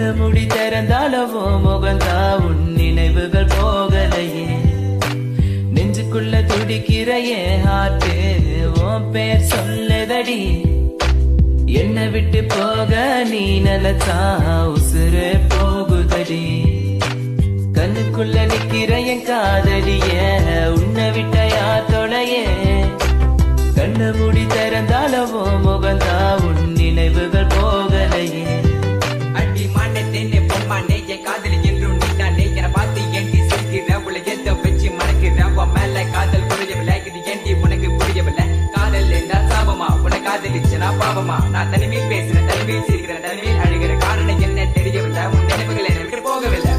கண்ணு முடி திறந்தாலவோ முகந்தா உன் நினைவுகள் போகலையே. நெஞ்சுக்குள்ள துடிக்கிற என் ஹார்ட்டு உன் பேர் சொல்லுதடி. என்ன விட்டு போக நீ நிலச்சா உசுறு போகுதடி. கண்ணுக்குள்ள நிக்கிற என் காதலிய உன்னை விட்ட யார் தொலைய. கண்ணு முடி திறந்தாலவோ முகந்தா உன் நினைவுகள் போகலையே. அடி மாட்டேன்னு பொம்மானே என் காதலி என்றும் நீதானே. என பார்த்து ஏண்டி சிரிக்கிற உள்ள எந்த வச்சு மணக்கிற உன் மேல காதல் புரியவில்லை. இது ஏண்டி உனக்கு புரியவில்லை. காதல் என்ன சாபமா உன காதலிச்சுனா பாவமா. நான் தனிமையில் பேசுறேன் தனிமையில் சிரிக்கிறேன் தனிமையில் அழுகிற காரணம் என்ன தெரியவில்லை. உன் நினைவுகள் எனக்கு போகவில்லை.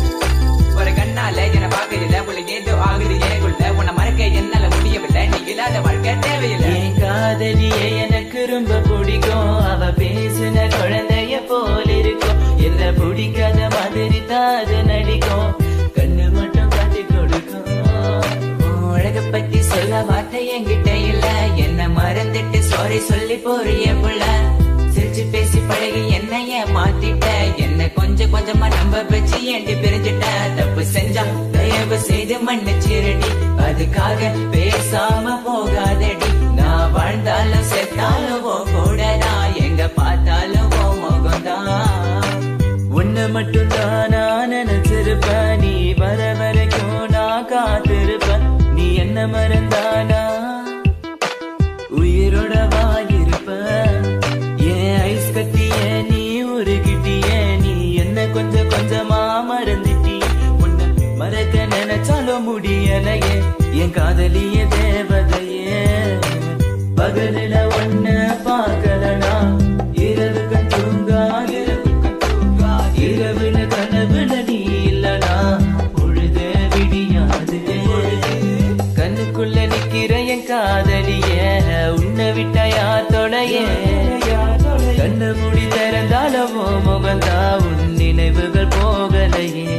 ஒரு கண்ணால என பார்க்கல உள்ள ஏதோ ஆகுது எனக்குள்ள. உன்னை மறக்க என்னால முடியவில்லை. நீ இல்லாத வாழ்க்கை தேவையில்லை. என் காதலியே எனக்கு ரொம்ப பிடிக்கும். அவ பேசுன குழந்தைய போல இருக்கும். என்ன பிடிக்காத மாதிரி தாது நடிக்கும். கண்ணு மட்டும் காட்டி கொடுக்கும். உலக பத்தி சொல்ல வார்த்தை என்கிட்ட இல்ல. என்ன மறந்துட்டு சாரி சொல்லி போறிய புள்ள. சிரிச்சு பேசி பழகி என்னைய மாத்திட்ட. என்ன கொஞ்சம் கொஞ்சமா நம்ப வச்சு ஏண்டி பிரிஞ்சிட்ட. தப்பு செஞ்சா தயவு செய்து மன்னிச்சிருடி. அதுக்காக பேசாம போகாதடி. நான் வாழ்ந்தாலும் செத்தாலும் கூடதான். எங்க பார்த்தாலும் முகம்தான். உன்னை மட்டும் தான் நான் நினைச்சிருப்ப. நீ வர வரைக்கும் நான் காத்திருப்ப. நீ என்ன மறந்தானா உயிரோட வாயிருப்ப. ஏன் ஐஸ் கட்டிய நீ உருகிட்டிய. நீ என்ன கொஞ்சம் கொஞ்சமா மறந்துட்டி. உன்னை மறக்க நினைச்சாலும் முடியலையே. என் காதலிய தேவதையே. பகலில ஒன்ன பார்க்கலனா இரவுகள் தூங்காது. இரவுல கனவுல நீ இல்லனா பொழுது விடியாது. கண்ணுக்குள்ள நிக்கிற என் காதலிய உன்னை விட்ட யார் தொலைய. கண்ணு முடி திறந்தாலவோ முகந்தா உன் நினைவுகள் போகலையே.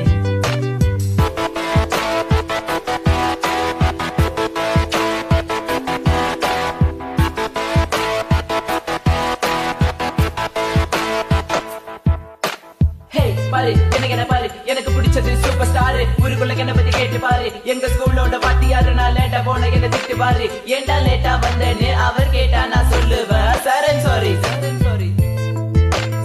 பாரு எனக்கு பாரு எனக்கு பிடிச்சது சூப்பர் ஸ்டார். ஊருக்குள்ள என்ன பத்தி கேட்டு பாரு. எங்க ஸ்கூலோட பாட்டியாரு நான் லேட்டா போன என்ன திட்டு பாரு. ஏண்டா லேட்டா வந்தேன்னு அவர் கேட்டா நான் சொல்லுவேன் sir sorry sorry.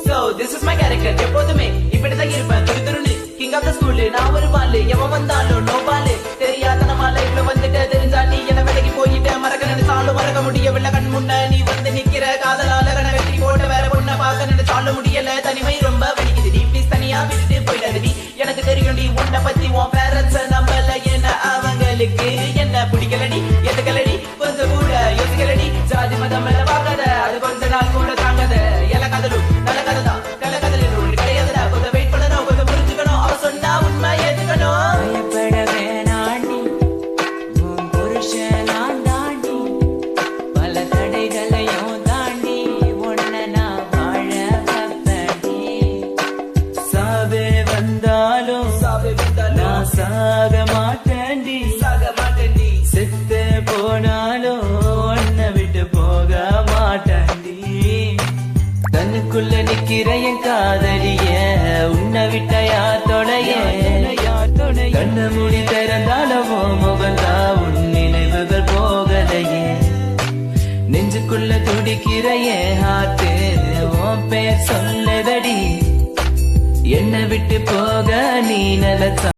So this is my character. எப்போதுமே இப்படிதான் இருப்பேன் துரு துருன்னு. கிங் ஆஃப் த ஸ்கூல் நான் ஒரு பாலு. எவன் வந்தாலும் நோ பாலு. தெரியாத நம்ம லைஃப்ல வந்துட்டு தெரிஞ்சா நீ என்ன விலைக்கு போயிட்ட. மறக்க நினைச்சாலும் மறக்க முடியவில்லை. கண் முன்ன நீ வந்து நிக்கிற. காதலால கண வெட்டி போட்ட வேற பொண்ண பார்க்க நினைச்சாலும் முடியல. தனிமை ரொம்ப வலிக்குது. தனியா விட்டு போயிடாதடி. எனக்கு தெரியும்டி உன்னை பத்தி. உன் பேரண்ட்ஸ் நம்பல என்ன அவங்களுக்கு என்ன பிடிக்கலடி எதுக்கலடி. கொஞ்சம் கூட யோசிக்கலடி. ஜாதி மதம் எல்லாம் பார்க்காத. அது கொஞ்ச நாள் கூட தாங்காத. எல்லா கதலும் நல்ல கதை தான். கல கதலில் ஒன்று கிடையாதுடா. கொஞ்சம் வெயிட் பண்ணணும் கொஞ்சம் புரிஞ்சுக்கணும். அவ சொன்னா உண்மை ஏத்துக்கணும். பயப்பட வேணாண்டி உன் புருஷன் நான் தாண்டி. பல தடைகளையும் தாண்டி உன்னை நான் வாழ வைப்பேன்டி. சாவே வந்தாலும் நான் சாக மாட்டேன்டி. செத்து போனாலும் உன்னை விட்டு போக மாட்டேன்டி. கண்ணுக்குள்ள நிக்கிற என் காதலிய உன்னை விட்ட யார் தொலைய. கண்ணு முடி திறந்தாலவோ முகந்தா உன் நினைவுகள் போகலையே. நெஞ்சுக்குள்ள துடிக்கிற என் ஹார்ட்டு உன் பேர் சொல்லுதடி. என்ன விட்டு போக நீ நிலச்சா